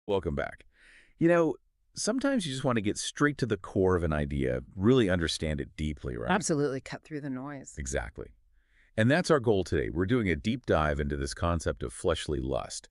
Welcome back. You know, sometimes you just want to get straight to the core of an idea, really understand it deeply, right? Absolutely cut through the noise. Exactly. And that's our goal today. We're doing a deep dive into this concept of fleshly lust.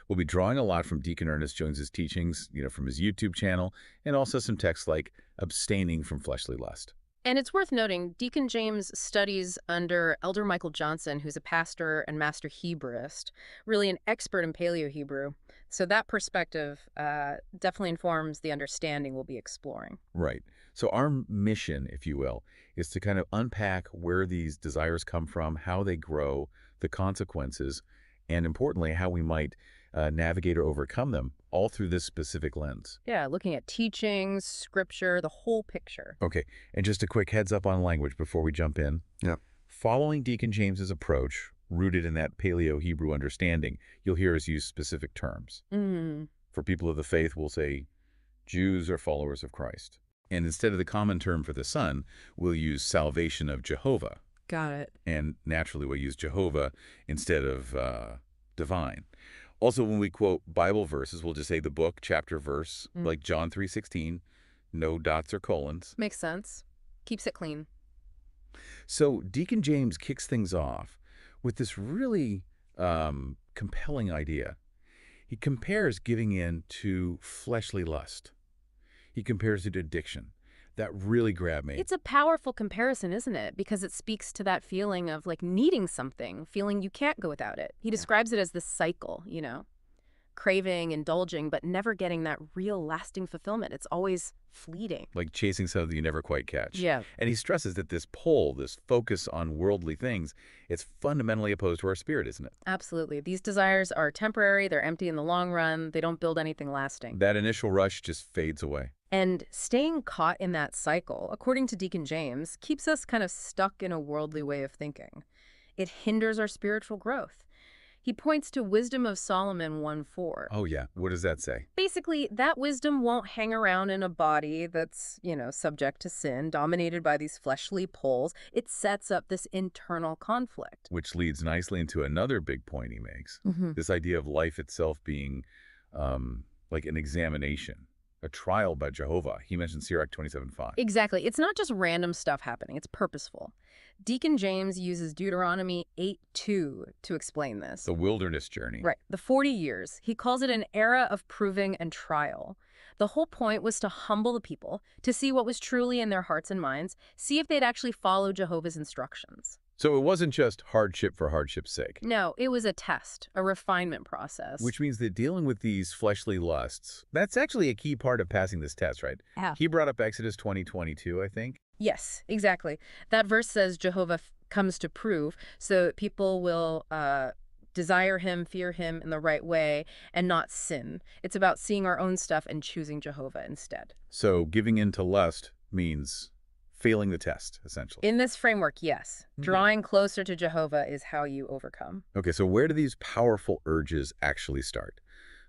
We'll be drawing a lot from Deacon Ernest Jones's teachings, from his YouTube channel, and also some texts like abstaining from fleshly lust. And it's worth noting, Deacon James studies under Elder Michael Johnson, who's a pastor and master Hebraist, really an expert in Paleo Hebrew. So that perspective definitely informs the understanding we'll be exploring. Right. So our mission, if you will, is to kind of unpack where these desires come from, how they grow, the consequences, and importantly, how we might navigate or overcome them, all through this specific lens. Yeah, looking at teachings, scripture, the whole picture. Okay, and just a quick heads up on language before we jump in. Yep. Following Deacon James's approach, rooted in that Paleo Hebrew understanding, you'll hear us use specific terms. Mm. For people of the faith, we'll say Jews are followers of Christ. And instead of the common term for the Son, we'll use salvation of Jehovah. Got it. And naturally, we'll use Jehovah instead of divine. Also, when we quote Bible verses, we'll just say the book, chapter, verse, like John 3:16, no dots or colons. Makes sense. Keeps it clean. So Deacon James kicks things off with this really compelling idea. He compares giving in to fleshly lust. He compares it to addiction. That really grabbed me. It's a powerful comparison, isn't it? Because it speaks to that feeling of like needing something, feeling you can't go without it. He describes it as this cycle, craving, indulging, but never getting that real lasting fulfillment. It's always fleeting. Like chasing something you never quite catch. Yeah. And he stresses that this pull, this focus on worldly things, it's fundamentally opposed to our spirit, isn't it? Absolutely. These desires are temporary. They're empty in the long run. They don't build anything lasting. That initial rush just fades away. And staying caught in that cycle, according to Deacon James, keeps us kind of stuck in a worldly way of thinking. It hinders our spiritual growth. He points to Wisdom of Solomon 1:4. Oh, yeah. What does that say? Basically, that wisdom won't hang around in a body that's, subject to sin, dominated by these fleshly pulls. It sets up this internal conflict. Which leads nicely into another big point he makes. This idea of life itself being like an examination. A trial by Jehovah. He mentioned Sirach 27:5. Exactly. It's not just random stuff happening. It's purposeful. Deacon James uses Deuteronomy 8:2 to explain this. The wilderness journey. Right. The 40 years. He calls it an era of proving and trial. The whole point was to humble the people, to see what was truly in their hearts and minds, see if they'd actually follow Jehovah's instructions. So it wasn't just hardship for hardship's sake. No, it was a test, a refinement process. Which means that dealing with these fleshly lusts, that's actually a key part of passing this test, right? Yeah. He brought up Exodus 20:22, I think. Yes, exactly. That verse says Jehovah comes to prove, so that people will desire him, fear him in the right way, and not sin. It's about seeing our own stuff and choosing Jehovah instead. So giving in to lust means failing the test, essentially. In this framework, yes. Drawing closer to Jehovah is how you overcome. Okay, so where do these powerful urges actually start?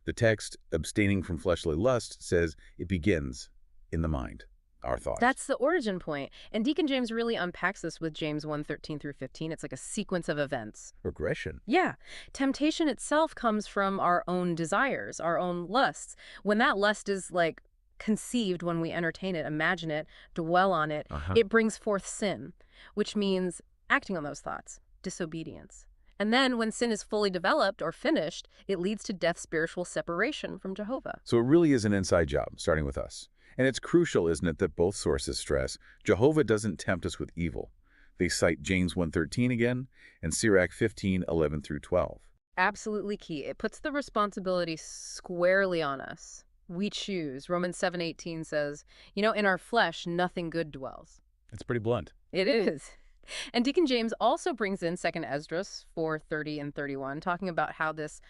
The text, abstaining from fleshly lust, says it begins in the mind, our thoughts. That's the origin point. And Deacon James really unpacks this with James 1:13 through 15. It's like a sequence of events. Regression. Yeah. Temptation itself comes from our own desires, our own lusts. When that lust is like conceived, when we entertain it, imagine it, dwell on it, it brings forth sin, which means acting on those thoughts, disobedience. And then when sin is fully developed or finished, it leads to death's spiritual separation from Jehovah. So it really is an inside job, starting with us. And it's crucial, isn't it, that both sources stress Jehovah doesn't tempt us with evil. They cite James 1:13 again and Sirach 15:11 through 12. Absolutely key. It puts the responsibility squarely on us. We choose. Romans 7:18 says, in our flesh, nothing good dwells. It's pretty blunt. It is. And Deacon James also brings in 2 Esdras 4:30 and 31, talking about how this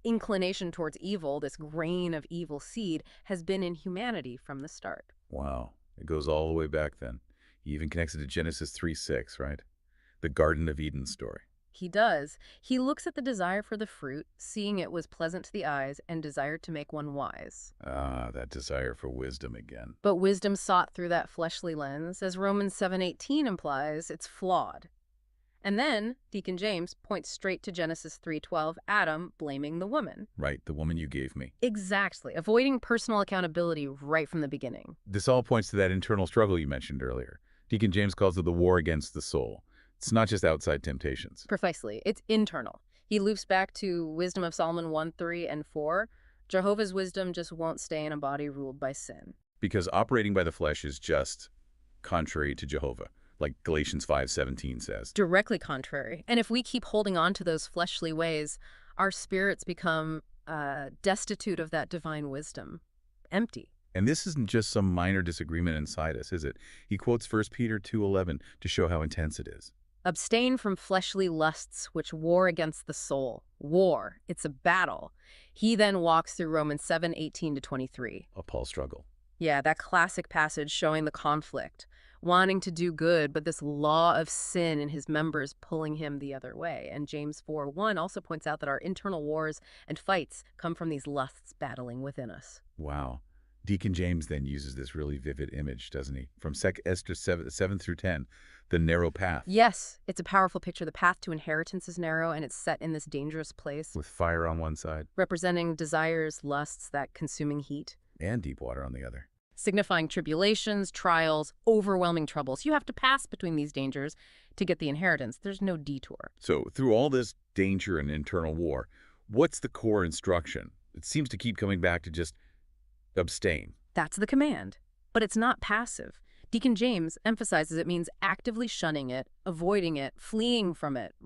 inclination towards evil, this grain of evil seed, has been in humanity from the start. Wow. It goes all the way back then. He even connects it to Genesis 3:6, right? The Garden of Eden story. He does. He looks at the desire for the fruit, seeing it was pleasant to the eyes, and desired to make one wise. Ah, that desire for wisdom again. But wisdom sought through that fleshly lens, as Romans 7:18 implies, it's flawed. And then Deacon James points straight to Genesis 3:12, Adam blaming the woman. Right, the woman you gave me. Exactly, avoiding personal accountability right from the beginning. This all points to that internal struggle you mentioned earlier. Deacon James calls it the war against the soul. It's not just outside temptations. Precisely. It's internal. He loops back to Wisdom of Solomon 1, 3, and 4. Jehovah's wisdom just won't stay in a body ruled by sin. Because operating by the flesh is just contrary to Jehovah, like Galatians 5:17 says. Directly contrary. And if we keep holding on to those fleshly ways, our spirits become destitute of that divine wisdom, empty. And this isn't just some minor disagreement inside us, is it? He quotes 1 Peter 2:11 to show how intense it is. Abstain from fleshly lusts which war against the soul. War. It's a battle. He then walks through Romans 7:18-23. A Paul struggle. Yeah, that classic passage showing the conflict. Wanting to do good, but this law of sin in his members pulling him the other way. And James 4:1 also points out that our internal wars and fights come from these lusts battling within us. Wow. Deacon James then uses this really vivid image, doesn't he? From Esther 7 through 10, the narrow path. Yes, it's a powerful picture. The path to inheritance is narrow, and it's set in this dangerous place. With fire on one side. Representing desires, lusts, that consuming heat. And deep water on the other. Signifying tribulations, trials, overwhelming troubles. You have to pass between these dangers to get the inheritance. There's no detour. So through all this danger and internal war, what's the core instruction? It seems to keep coming back to just abstain. That's the command. But it's not passive. Deacon James emphasizes it means actively shunning it, avoiding it, fleeing from it,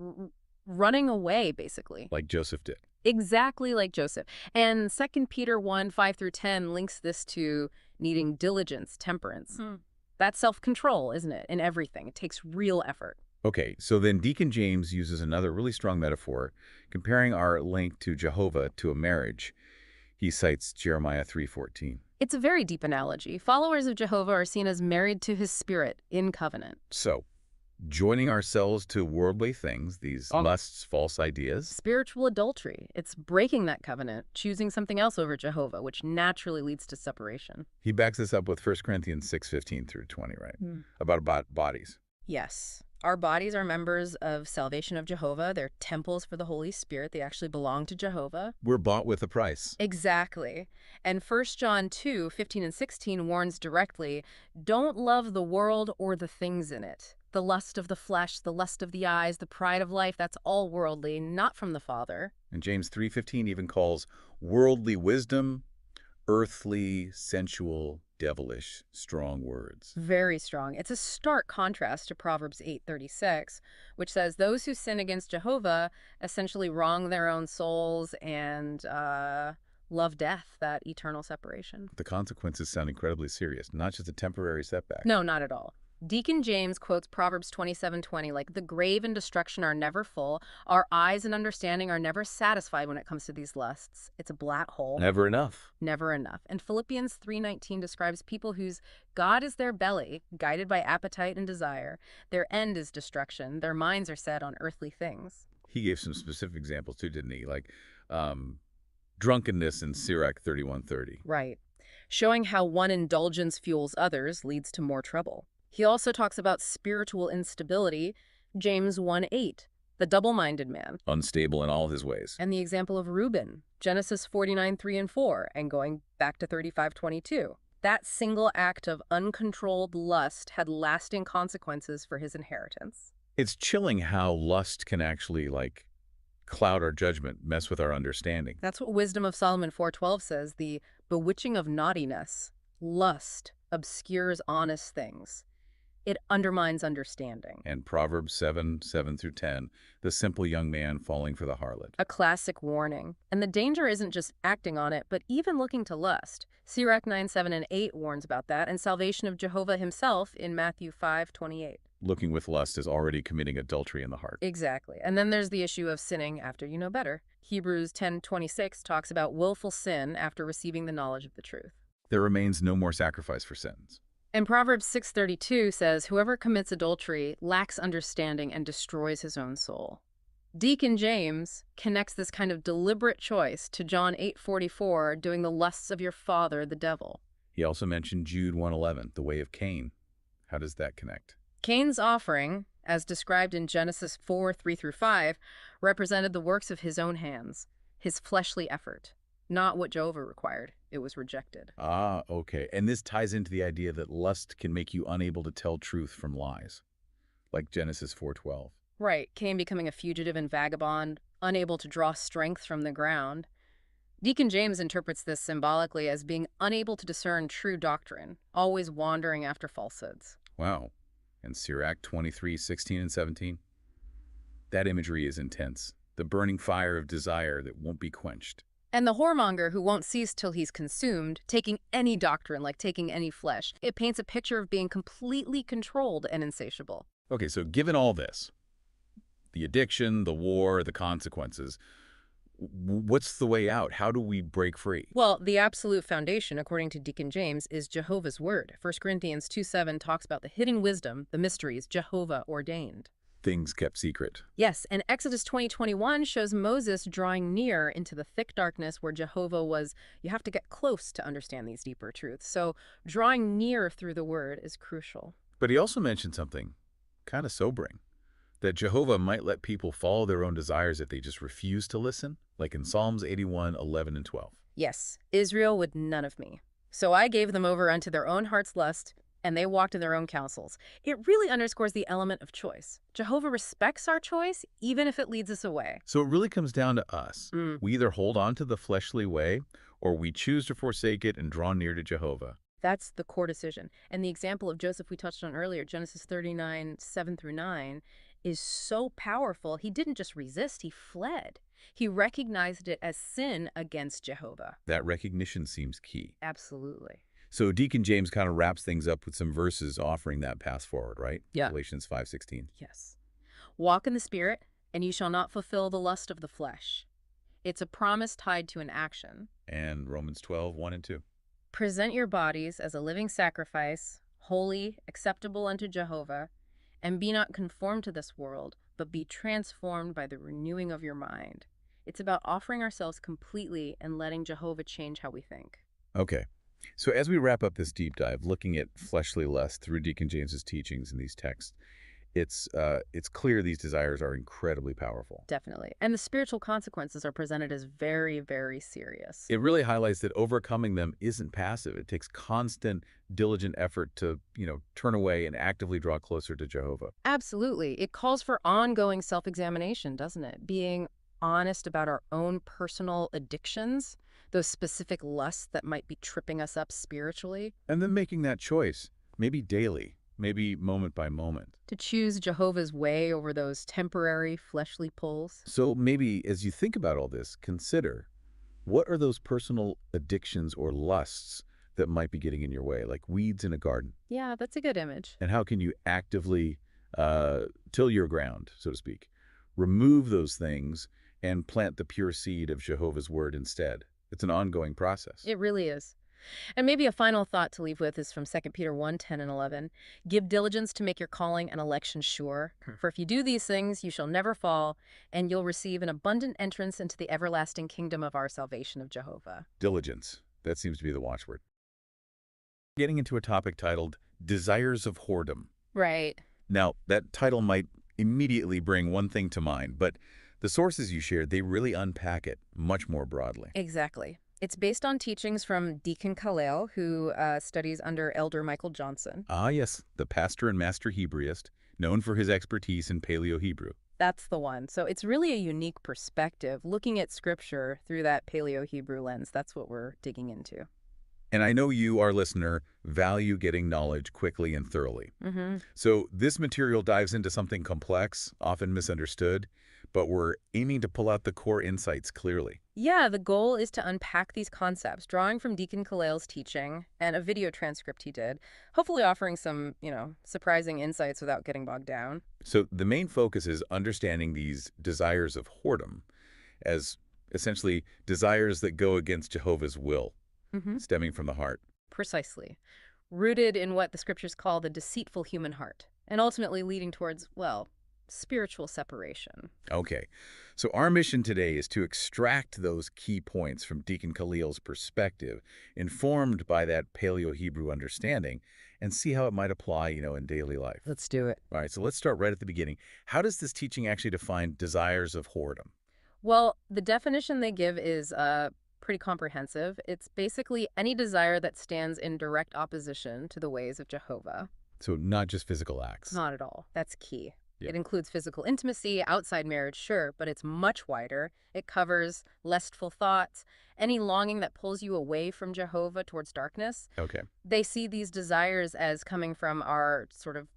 running away, basically. Like Joseph did. Exactly like Joseph. And 2 Peter 1, 5 through 10 links this to needing diligence, temperance. That's self-control, isn't it, in everything? It takes real effort. Okay, so then Deacon James uses another really strong metaphor, comparing our link to Jehovah to a marriage. He cites Jeremiah 3:14. It's a very deep analogy. Followers of Jehovah are seen as married to his spirit in covenant. So, joining ourselves to worldly things, these lusts, false ideas. Spiritual adultery. It's breaking that covenant, choosing something else over Jehovah, which naturally leads to separation. He backs this up with 1 Corinthians 6:15 through 20, right? About bodies. Yes. Our bodies are members of Salvation of Jehovah. They're temples for the Holy Spirit. They actually belong to Jehovah. We're bought with a price. Exactly. And 1 John 2, 15 and 16 warns directly, don't love the world or the things in it. The lust of the flesh, the lust of the eyes, the pride of life, that's all worldly, not from the Father. And James 3:15 even calls worldly wisdom earthly, sensual, devilish, strong words. Very strong. It's a stark contrast to Proverbs 8:36, which says those who sin against Jehovah essentially wrong their own souls and love death, that eternal separation. The consequences sound incredibly serious, not just a temporary setback. No, not at all. Deacon James quotes Proverbs 27:20, like, the grave and destruction are never full. Our eyes and understanding are never satisfied when it comes to these lusts. It's a black hole. Never enough. Never enough. And Philippians 3:19 describes people whose God is their belly, guided by appetite and desire. Their end is destruction. Their minds are set on earthly things. He gave some specific examples too, didn't he? Like drunkenness in Sirach 31:30. Right. Showing how one indulgence fuels others leads to more trouble. He also talks about spiritual instability, James 1:8, the double-minded man. Unstable in all his ways. And the example of Reuben, Genesis 49:3 and 4, and going back to 35:22. That single act of uncontrolled lust had lasting consequences for his inheritance. It's chilling how lust can actually, cloud our judgment, mess with our understanding. That's what Wisdom of Solomon 4:12 says, the bewitching of naughtiness, lust, obscures honest things. It undermines understanding. And Proverbs 7 through 10, the simple young man falling for the harlot. A classic warning. And the danger isn't just acting on it, but even looking to lust. Sirach 9:7 and 8 warns about that, and Salvation of Jehovah himself in Matthew 5:28. Looking with lust is already committing adultery in the heart. Exactly. And then there's the issue of sinning after you know better. Hebrews 10:26 talks about willful sin after receiving the knowledge of the truth. There remains no more sacrifice for sins. And Proverbs 6:32 says, whoever commits adultery lacks understanding and destroys his own soul. Deacon James connects this kind of deliberate choice to John 8:44, doing the lusts of your father, the devil. He also mentioned Jude 1:11, the way of Cain. How does that connect? Cain's offering, as described in Genesis 4:3-5, represented the works of his own hands, his fleshly effort, not what Jehovah required. It was rejected. Ah, okay. And this ties into the idea that lust can make you unable to tell truth from lies, like Genesis 4:12. Right, Cain becoming a fugitive and vagabond, unable to draw strength from the ground. Deacon James interprets this symbolically as being unable to discern true doctrine, always wandering after falsehoods. Wow. And Sirach 23:16 and 17. That imagery is intense. The burning fire of desire that won't be quenched. And the whoremonger who won't cease till he's consumed, taking any doctrine like taking any flesh. It paints a picture of being completely controlled and insatiable. Okay, so given all this, the addiction, the war, the consequences, what's the way out? How do we break free? Well, the absolute foundation, according to Deacon James, is Jehovah's word. 1 Corinthians 2:7 talks about the hidden wisdom, the mysteries Jehovah ordained. Things kept secret. Yes, and Exodus 20:21 shows Moses drawing near into the thick darkness where Jehovah was. You have to get close to understand these deeper truths. So drawing near through the word is crucial. But he also mentioned something kind of sobering, that Jehovah might let people follow their own desires if they just refuse to listen, like in Psalms 81:11 and 12. Yes, Israel would none of me. So I gave them over unto their own heart's lust, and they walked in their own counsels. It really underscores the element of choice. Jehovah respects our choice, even if it leads us away. So it really comes down to us. We either hold on to the fleshly way, or we choose to forsake it and draw near to Jehovah. That's the core decision. And the example of Joseph we touched on earlier, Genesis 39:7-9, is so powerful. He didn't just resist, he fled. He recognized it as sin against Jehovah. That recognition seems key. Absolutely. So Deacon James kind of wraps things up with some verses offering that path forward, right? Yeah. Galatians 5:16. Yes. Walk in the Spirit, and you shall not fulfill the lust of the flesh. It's a promise tied to an action. And Romans 12:1 and 2. Present your bodies as a living sacrifice, holy, acceptable unto Jehovah, and be not conformed to this world, but be transformed by the renewing of your mind. It's about offering ourselves completely and letting Jehovah change how we think. Okay. So as we wrap up this deep dive, looking at fleshly lust through Deacon James's teachings in these texts, it's clear these desires are incredibly powerful. Definitely. And the spiritual consequences are presented as very, very serious. It really highlights that overcoming them isn't passive. It takes constant, diligent effort to, turn away and actively draw closer to Jehovah. Absolutely. It calls for ongoing self-examination, doesn't it? Being honest about our own personal addictions, those specific lusts that might be tripping us up spiritually. And then making that choice, maybe daily, maybe moment by moment. To choose Jehovah's way over those temporary fleshly pulls. So maybe as you think about all this, consider, what are those personal addictions or lusts that might be getting in your way, like weeds in a garden? Yeah, that's a good image. And how can you actively till your ground, so to speak, remove those things and plant the pure seed of Jehovah's word instead? It's an ongoing process. It really is. And maybe a final thought to leave with is from 2 Peter 1:10 and 11. Give diligence to make your calling and election sure. For if you do these things, you shall never fall, and you'll receive an abundant entrance into the everlasting kingdom of our salvation of Jehovah. Diligence. That seems to be the watchword. Getting into a topic titled Desires of Whoredom. Right. Now, that title might immediately bring one thing to mind, but the sources you shared, they really unpack it much more broadly. Exactly. It's based on teachings from Deacon Kahleial, who studies under Elder Johnson. Ah, yes, the pastor and master Hebraist, known for his expertise in Paleo Hebrew. That's the one. So it's really a unique perspective, looking at Scripture through that Paleo Hebrew lens. That's what we're digging into. And I know you, our listener, value getting knowledge quickly and thoroughly. So this material dives into something complex, often misunderstood, but we're aiming to pull out the core insights clearly. Yeah, the goal is to unpack these concepts, drawing from Deacon Kahleial's teaching and a video transcript he did, hopefully offering some, surprising insights without getting bogged down. So the main focus is understanding these desires of whoredom as essentially desires that go against Jehovah's will, stemming from the heart. Precisely. Rooted in what the scriptures call the deceitful human heart, and ultimately leading towards, spiritual separation. Okay, so our mission today is to extract those key points from Deacon Kahleial's perspective, informed by that Paleo Hebrew understanding, and see how it might apply, in daily life. Let's do it. All right, so let's start right at the beginning. How does this teaching actually define desires of whoredom? Well, the definition they give is pretty comprehensive. It's basically any desire that stands in direct opposition to the ways of Jehovah. So not just physical acts. Not at all. That's key. Yeah. It includes physical intimacy, outside marriage, sure, but it's much wider. It covers lustful thoughts, any longing that pulls you away from Jehovah towards darkness. Okay. They see these desires as coming from our sort of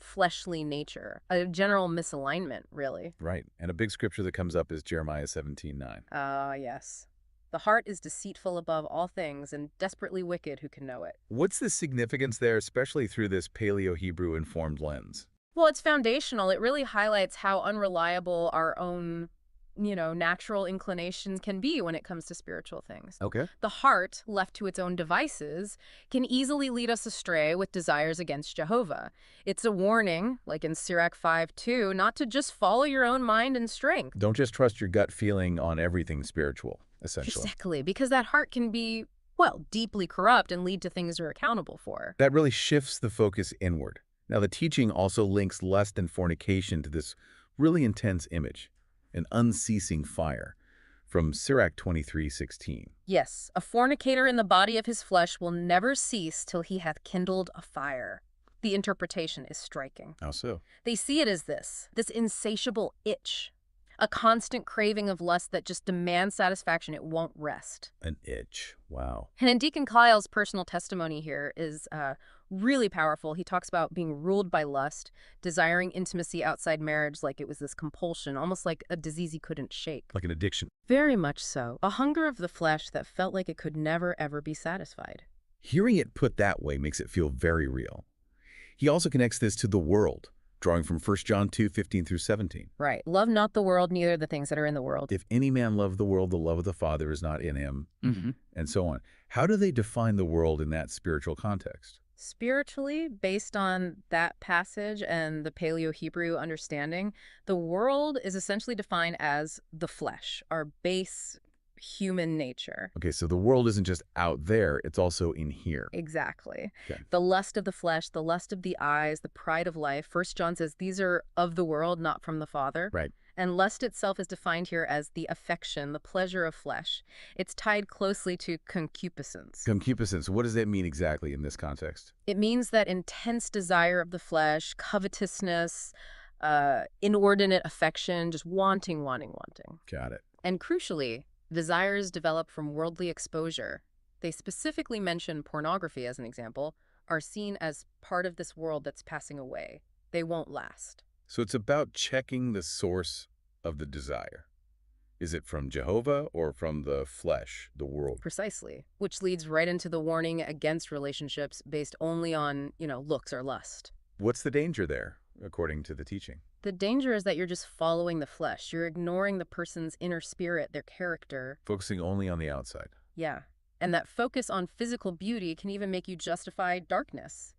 fleshly nature, a general misalignment, really. Right. And a big scripture that comes up is Jeremiah 17:9. Yes. The heart is deceitful above all things and desperately wicked, who can know it? What's the significance there, especially through this Paleo-Hebrew informed lens? Well, it's foundational. It really highlights how unreliable our own, natural inclinations can be when it comes to spiritual things. Okay. The heart, left to its own devices, can easily lead us astray with desires against Jehovah. It's a warning, like in Sirach 5:2, not to just follow your own mind and strength. Don't just trust your gut feeling on everything spiritual, essentially. Exactly, because that heart can be, well, deeply corrupt and lead to things you're accountable for. That really shifts the focus inward. Now, the teaching also links lust and fornication to this really intense image, an unceasing fire, from Sirach 23:16. Yes, a fornicator in the body of his flesh will never cease till he hath kindled a fire. The interpretation is striking. How so? They see it as this insatiable itch, a constant craving of lust that just demands satisfaction. It won't rest. An itch. Wow. And in Deacon Kahleial's personal testimony here is really powerful. He talks about being ruled by lust, desiring intimacy outside marriage like it was this compulsion, almost like a disease he couldn't shake. Like an addiction. Very much so. A hunger of the flesh that felt like it could never, ever be satisfied. Hearing it put that way makes it feel very real. He also connects this to the world, drawing from 1 John 2:15 through 17. Right. Love not the world, neither the things that are in the world. If any man love the world, the love of the Father is not in him, and so on. How do they define the world in that spiritual context? Spiritually, based on that passage and the Paleo-Hebrew understanding, the world is essentially defined as the flesh, our base human nature. Okay, so the world isn't just out there, it's also in here. Exactly. Okay. The lust of the flesh, the lust of the eyes, the pride of life. 1 John says these are of the world, not from the Father. Right. And lust itself is defined here as the affection, the pleasure of flesh. It's tied closely to concupiscence. Concupiscence, what does that mean exactly in this context? It means that intense desire of the flesh, covetousness, inordinate affection, just wanting. Got it. And crucially, desires develop from worldly exposure. They specifically mention pornography as an example, are seen as part of this world that's passing away. They won't last. So it's about checking the source of the desire. Is it from Jehovah or from the flesh, the world? Precisely, which leads right into the warning against relationships based only on, looks or lust. What's the danger there, according to the teaching? The danger is that you're just following the flesh. You're ignoring the person's inner spirit, their character. Focusing only on the outside. Yeah. And that focus on physical beauty can even make you justify darkness,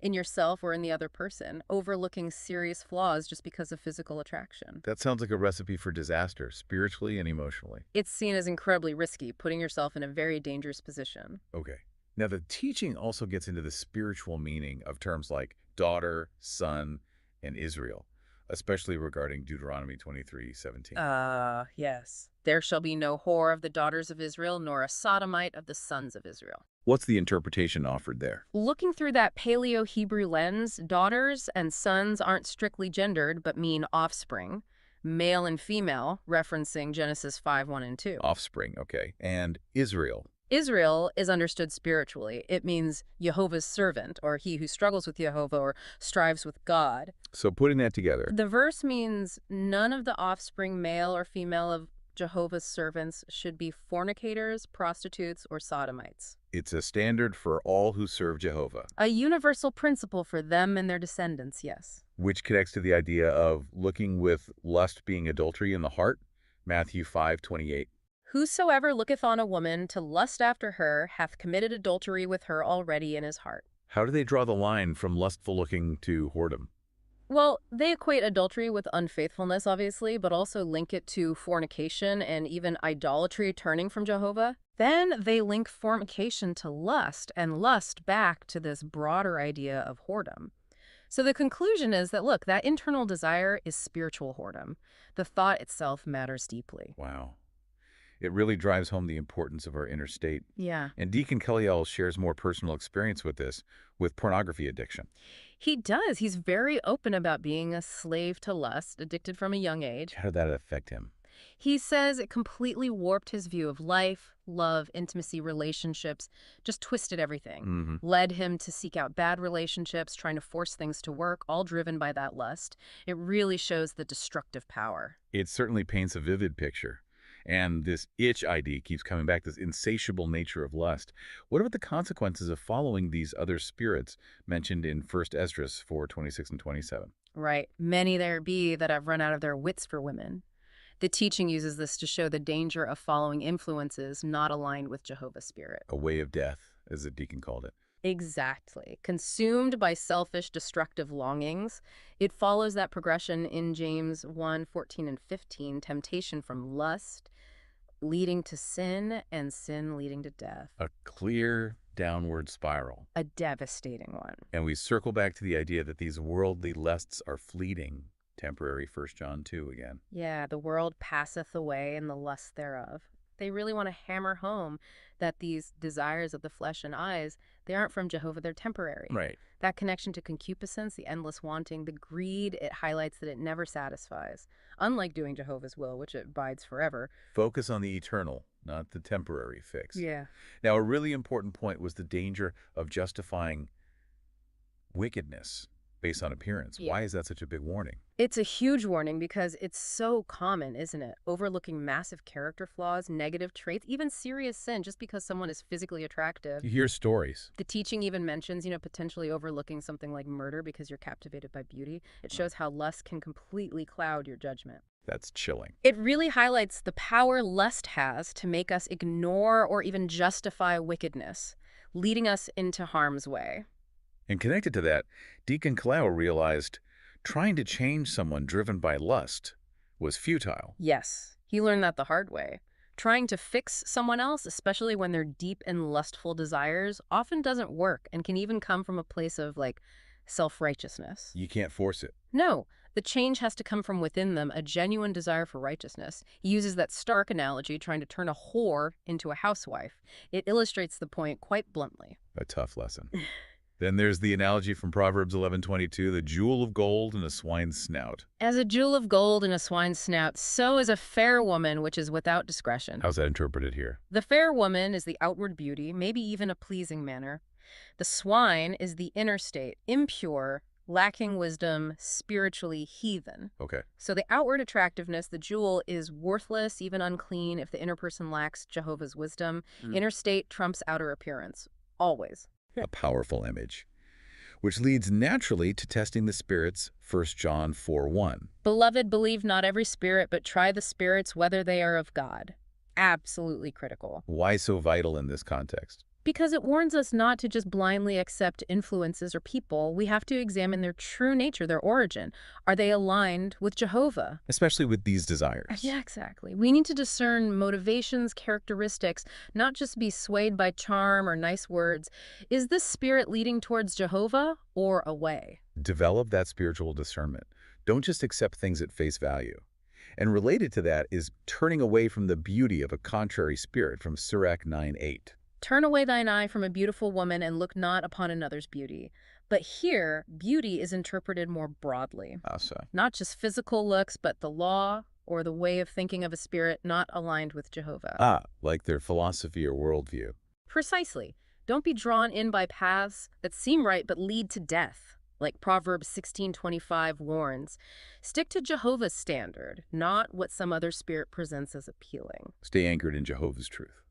in yourself or in the other person, overlooking serious flaws just because of physical attraction. That sounds like a recipe for disaster, spiritually and emotionally. It's seen as incredibly risky, putting yourself in a very dangerous position. Okay. Now, the teaching also gets into the spiritual meaning of terms like daughter, son, and Israel, especially regarding Deuteronomy 23:17. Yes. There shall be no whore of the daughters of Israel, nor a sodomite of the sons of Israel. What's the interpretation offered there? Looking through that Paleo-Hebrew lens, daughters and sons aren't strictly gendered, but mean offspring, male and female, referencing Genesis 5:1 and 2. Offspring, okay. And Israel. Israel is understood spiritually. It means Jehovah's servant, or he who struggles with Jehovah or strives with God. So putting that together. The verse means none of the offspring, male or female, of Jehovah's servants should be fornicators, prostitutes, or sodomites. It's a standard for all who serve Jehovah. A universal principle for them and their descendants, yes. Which connects to the idea of looking with lust being adultery in the heart, Matthew 5:28. Whosoever looketh on a woman to lust after her hath committed adultery with her already in his heart. How do they draw the line from lustful looking to whoredom? Well, they equate adultery with unfaithfulness, obviously, but also link it to fornication and even idolatry turning from Jehovah. Then they link fornication to lust and lust back to this broader idea of whoredom. So the conclusion is that, look, that internal desire is spiritual whoredom. The thought itself matters deeply. Wow. It really drives home the importance of our inner state. Yeah. And Deacon Kahleial shares more personal experience with this, with pornography addiction. He does. He's very open about being a slave to lust, addicted from a young age. How did that affect him? He says it completely warped his view of life, love, intimacy, relationships, just twisted everything. Led him to seek out bad relationships, trying to force things to work, all driven by that lust. It really shows the destructive power. It certainly paints a vivid picture. And this itch ID keeps coming back, this insatiable nature of lust. What about the consequences of following these other spirits mentioned in 1 Esdras 4:26 and 27? Right. Many there be that have run out of their wits for women. The teaching uses this to show the danger of following influences not aligned with Jehovah's Spirit. A way of death, as the deacon called it. Exactly. Consumed by selfish, destructive longings, it follows that progression in James 1:14 and 15, temptation from lust, leading to sin, and sin leading to death. A clear downward spiral. A devastating one. And we circle back to the idea that these worldly lusts are fleeting. Temporary 1 John 2 again. Yeah, the world passeth away and the lust thereof. They really want to hammer home that these desires of the flesh and eyes, they aren't from Jehovah, they're temporary. Right. That connection to concupiscence, the endless wanting, the greed, it highlights that it never satisfies. Unlike doing Jehovah's will, which it abides forever. Focus on the eternal, not the temporary fix. Yeah. Now, a really important point was the danger of justifying wickedness based on appearance. Yeah. Why is that such a big warning? It's a huge warning because it's so common, isn't it? Overlooking massive character flaws, negative traits, even serious sin just because someone is physically attractive. You hear stories. The teaching even mentions, potentially overlooking something like murder because you're captivated by beauty. It shows how lust can completely cloud your judgment. That's chilling. It really highlights the power lust has to make us ignore or even justify wickedness, leading us into harm's way. And connected to that, Deacon Kahleial realized trying to change someone driven by lust was futile. Yes, he learned that the hard way. Trying to fix someone else, especially when they're deep in lustful desires, often doesn't work and can even come from a place of, self-righteousness. You can't force it. No, the change has to come from within them, a genuine desire for righteousness. He uses that stark analogy, trying to turn a whore into a housewife. It illustrates the point quite bluntly. A tough lesson. Then there's the analogy from Proverbs 11:22, the jewel of gold in a swine's snout. As a jewel of gold in a swine's snout, so is a fair woman which is without discretion. How's that interpreted here? The fair woman is the outward beauty, maybe even a pleasing manner. The swine is the inner state, impure, lacking wisdom, spiritually heathen. Okay. So the outward attractiveness, the jewel, is worthless, even unclean, if the inner person lacks Jehovah's wisdom. Inner state trumps outer appearance. Always. A powerful image, which leads naturally to testing the spirits, 1 John 4:1. Beloved, believe not every spirit, but try the spirits whether they are of God. Absolutely critical. Why so vital in this context? Because it warns us not to just blindly accept influences or people. We have to examine their true nature, their origin. Are they aligned with Jehovah? Especially with these desires. Yeah, exactly. We need to discern motivations, characteristics, not just be swayed by charm or nice words. Is this spirit leading towards Jehovah or away? Develop that spiritual discernment. Don't just accept things at face value. And related to that is turning away from the beauty of a contrary spirit from Sirach 9:8. Turn away thine eye from a beautiful woman and look not upon another's beauty. But here, beauty is interpreted more broadly. Not just physical looks, but the law or the way of thinking of a spirit not aligned with Jehovah. Like their philosophy or worldview. Precisely. Don't be drawn in by paths that seem right but lead to death. Like Proverbs 16:25 warns. Stick to Jehovah's standard, not what some other spirit presents as appealing. Stay anchored in Jehovah's truth.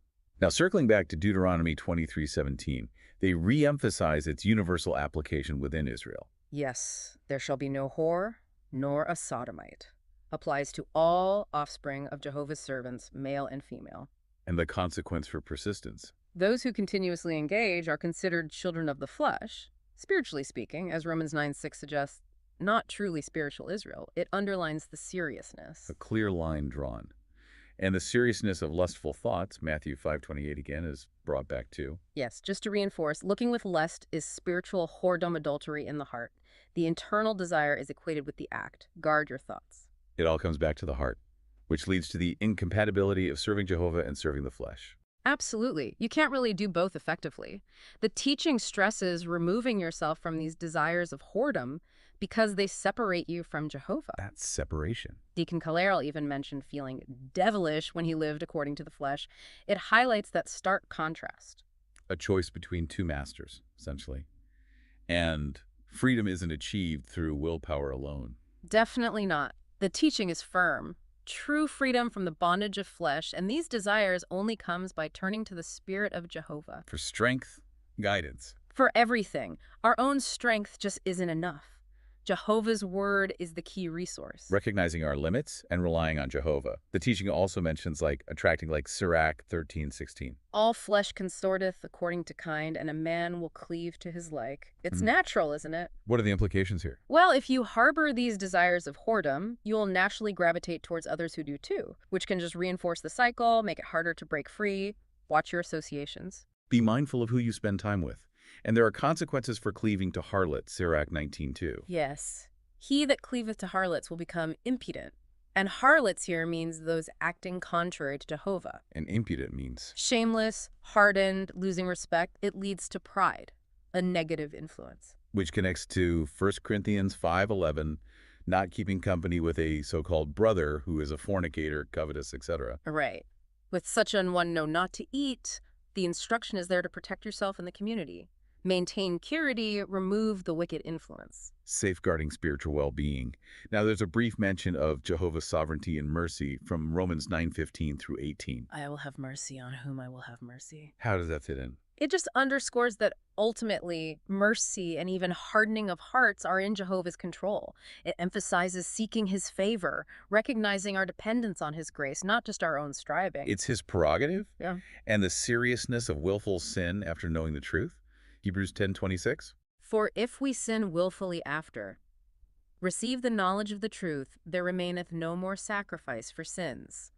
Now, circling back to Deuteronomy 23:17, they re-emphasize its universal application within Israel. Yes, there shall be no whore, nor a sodomite. Applies to all offspring of Jehovah's servants, male and female. And the consequence for persistence. Those who continuously engage are considered children of the flesh, spiritually speaking, as Romans 9:6 suggests, not truly spiritual Israel. It underlines the seriousness. A clear line drawn. And the seriousness of lustful thoughts, Matthew 5:28 again, is brought back too. Yes, just to reinforce, looking with lust is spiritual whoredom, adultery in the heart. The internal desire is equated with the act. Guard your thoughts. It all comes back to the heart, which leads to the incompatibility of serving Jehovah and serving the flesh. Absolutely. You can't really do both effectively. The teaching stresses removing yourself from these desires of whoredom because they separate you from Jehovah. That's separation. Deacon Kahleial even mentioned feeling devilish when he lived according to the flesh. It highlights that stark contrast. A choice between two masters, essentially. And freedom isn't achieved through willpower alone. Definitely not. The teaching is firm. True freedom from the bondage of flesh, and these desires only comes by turning to the Spirit of Jehovah. For strength, guidance. For everything. Our own strength just isn't enough. Jehovah's word is the key resource. Recognizing our limits and relying on Jehovah. The teaching also mentions attracting Sirach 13:16. All flesh consorteth according to kind, and a man will cleave to his like. It's natural, isn't it? What are the implications here? Well, if you harbor these desires of whoredom, you'll naturally gravitate towards others who do too, which can just reinforce the cycle, make it harder to break free. Watch your associations. Be mindful of who you spend time with. And there are consequences for cleaving to harlots, Sirach 19:2. Yes. He that cleaveth to harlots will become impudent. And harlots here means those acting contrary to Jehovah. And impudent means? Shameless, hardened, losing respect. It leads to pride, a negative influence. Which connects to 1 Corinthians 5:11, not keeping company with a so-called brother who is a fornicator, covetous, etc. Right. With such an one know not to eat, the instruction is there to protect yourself and the community. Maintain purity, remove the wicked influence. Safeguarding spiritual well-being. Now, there's a brief mention of Jehovah's sovereignty and mercy from Romans 9:15 through 18. I will have mercy on whom I will have mercy. How does that fit in? It just underscores that ultimately mercy and even hardening of hearts are in Jehovah's control. It emphasizes seeking his favor, recognizing our dependence on his grace, not just our own striving. It's his prerogative? Yeah. And the seriousness of willful sin after knowing the truth? Hebrews 10:26. For if we sin willfully after, receive the knowledge of the truth, there remaineth no more sacrifice for sins.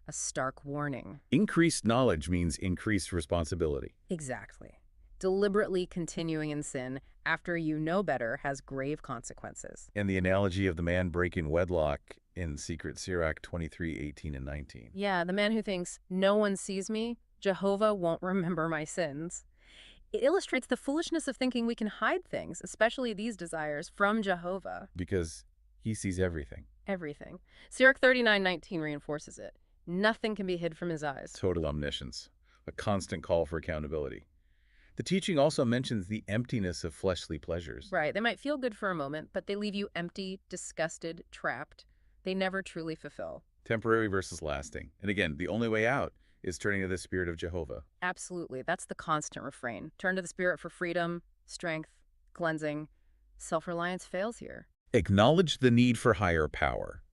A stark warning. Increased knowledge means increased responsibility. Exactly. Deliberately continuing in sin after you know better has grave consequences. And the analogy of the man breaking wedlock in secret, Sirach 23:18 and 19. Yeah, the man who thinks, no one sees me, Jehovah won't remember my sins. It illustrates the foolishness of thinking we can hide things, especially these desires, from Jehovah. Because he sees everything. Everything. Sirach 39:19 reinforces it. Nothing can be hid from his eyes. Total omniscience. A constant call for accountability. The teaching also mentions the emptiness of fleshly pleasures. Right. They might feel good for a moment, but they leave you empty, disgusted, trapped. They never truly fulfill. Temporary versus lasting. And again, the only way out is turning to the Spirit of Jehovah. Absolutely. That's the constant refrain. Turn to the Spirit for freedom, strength, cleansing. Self-reliance fails here. Acknowledge the need for higher power.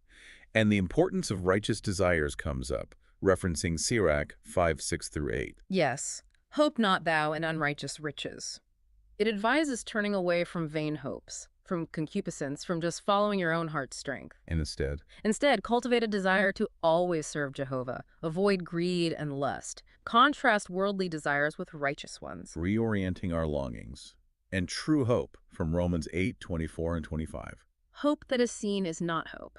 And the importance of righteous desires comes up, referencing Sirach 5:6 through 8. Yes. Hope not thou in unrighteous riches. It advises turning away from vain hopes, from concupiscence, from just following your own heart's strength. And Instead, cultivate a desire to always serve Jehovah. Avoid greed and lust. Contrast worldly desires with righteous ones. reorienting our longings. And true hope from Romans 8:24 and 25. Hope that is seen is not hope.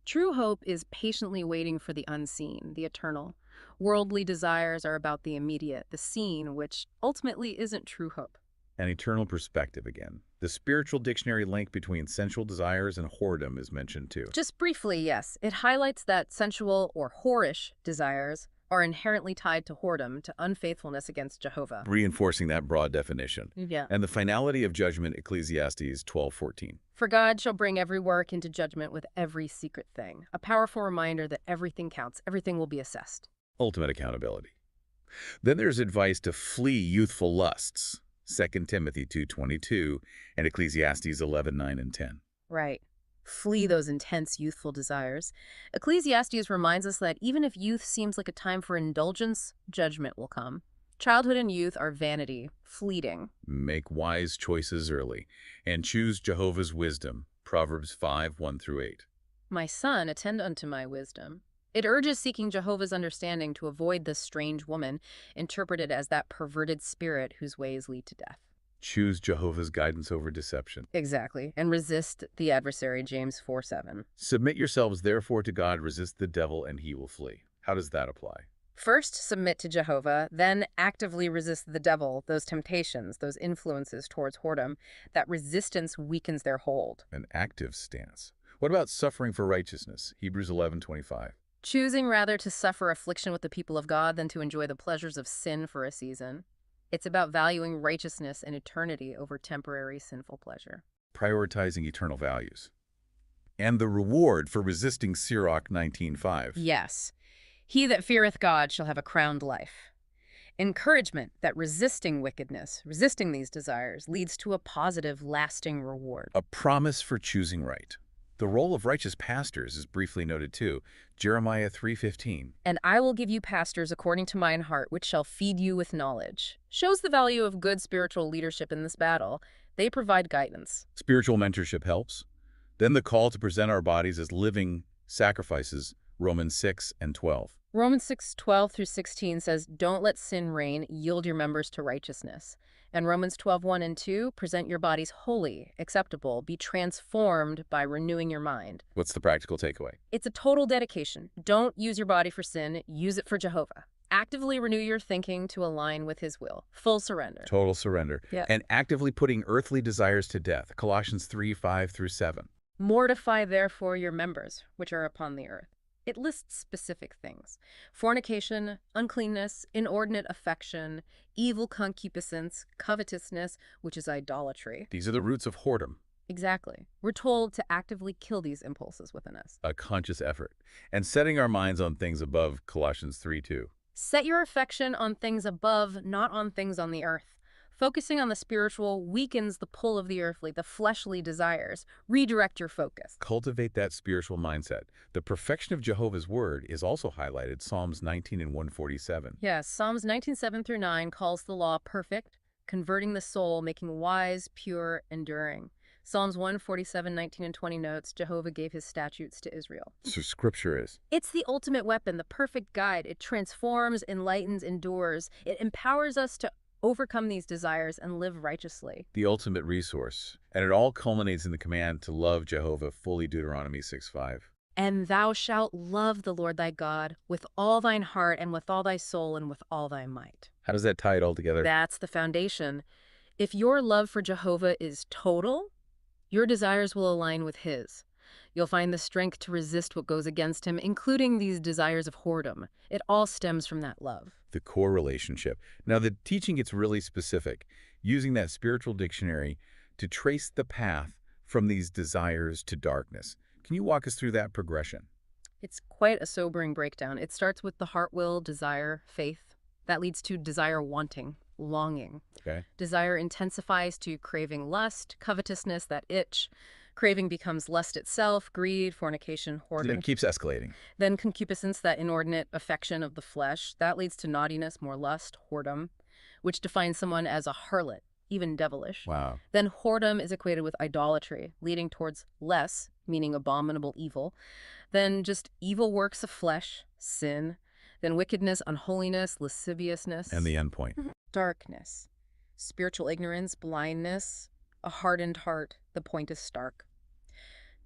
True hope is patiently waiting for the unseen, the eternal. Worldly desires are about the immediate, the seen, which ultimately isn't true hope. An eternal perspective again. The spiritual dictionary link between sensual desires and whoredom is mentioned too. Just briefly, yes. It highlights that sensual or whorish desires are inherently tied to whoredom, to unfaithfulness against Jehovah. Reinforcing that broad definition. Yeah. And the finality of judgment, Ecclesiastes 12:14. For God shall bring every work into judgment with every secret thing. A powerful reminder that everything counts. Everything will be assessed. Ultimate accountability. Then there's advice to flee youthful lusts. 2 Timothy 2:22 and Ecclesiastes 11:9 and 10. Right. Flee those intense youthful desires. Ecclesiastes reminds us that even if youth seems like a time for indulgence, judgment will come. Childhood and youth are vanity, fleeting. Make wise choices early and choose Jehovah's wisdom. Proverbs 5:1-8. My son, attend unto my wisdom. It urges seeking Jehovah's understanding to avoid this strange woman, interpreted as that perverted spirit whose ways lead to death. Choose Jehovah's guidance over deception. Exactly. And resist the adversary, James 4:7. Submit yourselves therefore to God, resist the devil, and he will flee. How does that apply? First, submit to Jehovah, then actively resist the devil, those temptations, those influences towards whoredom. That resistance weakens their hold. An active stance. What about suffering for righteousness? Hebrews 11:25. Choosing rather to suffer affliction with the people of God than to enjoy the pleasures of sin for a season. It's about valuing righteousness and eternity over temporary sinful pleasure. Prioritizing eternal values. And the reward for resisting Sirach 19:5. Yes. He that feareth God shall have a crowned life. Encouragement that resisting wickedness, resisting these desires, leads to a positive, lasting reward. A promise for choosing right. The role of righteous pastors is briefly noted too. Jeremiah 3:15. And I will give you pastors according to mine heart, which shall feed you with knowledge. Shows the value of good spiritual leadership in this battle. They provide guidance. Spiritual mentorship helps. Then the call to present our bodies as living sacrifices, Romans 6:12. Romans 6:12-16 says, don't let sin reign, yield your members to righteousness. And Romans 12:1-2, present your bodies holy, acceptable, be transformed by renewing your mind. What's the practical takeaway? It's a total dedication. Don't use your body for sin, use it for Jehovah. Actively renew your thinking to align with his will. Full surrender. Total surrender. Yeah. And actively putting earthly desires to death, Colossians 3:5-7. Mortify therefore your members, which are upon the earth. It lists specific things: fornication, uncleanness, inordinate affection, evil concupiscence, covetousness, which is idolatry. These are the roots of whoredom. Exactly. We're told to actively kill these impulses within us. A conscious effort. And setting our minds on things above, Colossians 3:2. Set your affection on things above, not on things on the earth. Focusing on the spiritual weakens the pull of the earthly, the fleshly desires. Redirect your focus. Cultivate that spiritual mindset. The perfection of Jehovah's word is also highlighted, Psalms 19:147. Yes, Psalms 19:7-9 calls the law perfect, converting the soul, making wise, pure, enduring. Psalms 147:19-20 notes, Jehovah gave his statutes to Israel. So scripture is. It's the ultimate weapon, the perfect guide. It transforms, enlightens, endures. It empowers us to overcome these desires and live righteously. The ultimate resource. And it all culminates in the command to love Jehovah fully, Deuteronomy 6:5. And thou shalt love the Lord thy God with all thine heart and with all thy soul and with all thy might. How does that tie it all together? That's the foundation. If your love for Jehovah is total, your desires will align with his. You'll find the strength to resist what goes against him, including these desires of whoredom. It all stems from that love. The core relationship. Now, the teaching gets really specific, using that spiritual dictionary to trace the path from these desires to darkness. Can you walk us through that progression? It's quite a sobering breakdown. It starts with the heart, will, desire, faith. That leads to desire, wanting, longing. Okay. Desire intensifies to craving, lust, covetousness, that itch. Craving becomes lust itself, greed, fornication, whoredom. It keeps escalating. Then concupiscence, that inordinate affection of the flesh. That leads to naughtiness, more lust, whoredom, which defines someone as a harlot, even devilish. Wow. Then whoredom is equated with idolatry, leading towards less, meaning abominable evil. Then just evil works of flesh, sin. Then wickedness, unholiness, lasciviousness. And the end point. Darkness, spiritual ignorance, blindness, a hardened heart. The point is stark.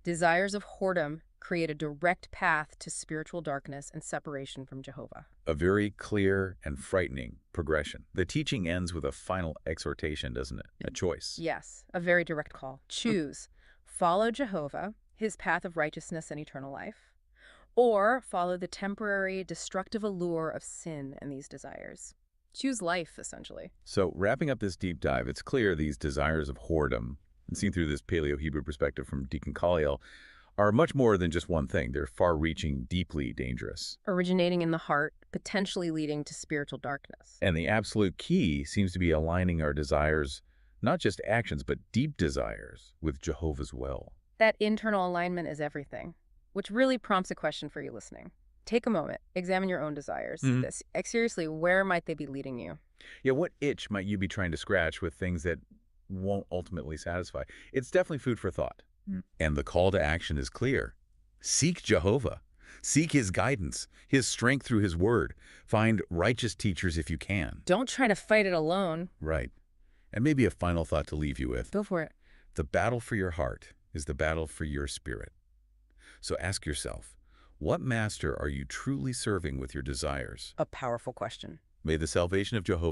Desires of whoredom create a direct path to spiritual darkness and separation from Jehovah. A very clear and frightening progression. The teaching ends with a final exhortation, doesn't it? A choice. Yes, a very direct call. Choose. Follow Jehovah, his path of righteousness and eternal life, or follow the temporary, destructive allure of sin and these desires. Choose life, essentially. So, wrapping up this deep dive, it's clear these desires of whoredom, and seen through this Paleo Hebrew perspective from Deacon Kahleial, are much more than just one thing. They're far-reaching, deeply dangerous. Originating in the heart, potentially leading to spiritual darkness. And the absolute key seems to be aligning our desires, not just actions, but deep desires, with Jehovah's will. That internal alignment is everything, which really prompts a question for you listening. Take a moment, examine your own desires. Seriously, where might they be leading you? Yeah, what itch might you be trying to scratch with things that won't ultimately satisfy? It's definitely food for thought. And the call to action is clear. Seek Jehovah. Seek his guidance, his strength through his word. Find righteous teachers if you can. Don't try to fight it alone. Right. And maybe a final thought to leave you with. Go for it. The battle for your heart is the battle for your spirit. So ask yourself, what master are you truly serving with your desires? A powerful question. May the salvation of Jehovah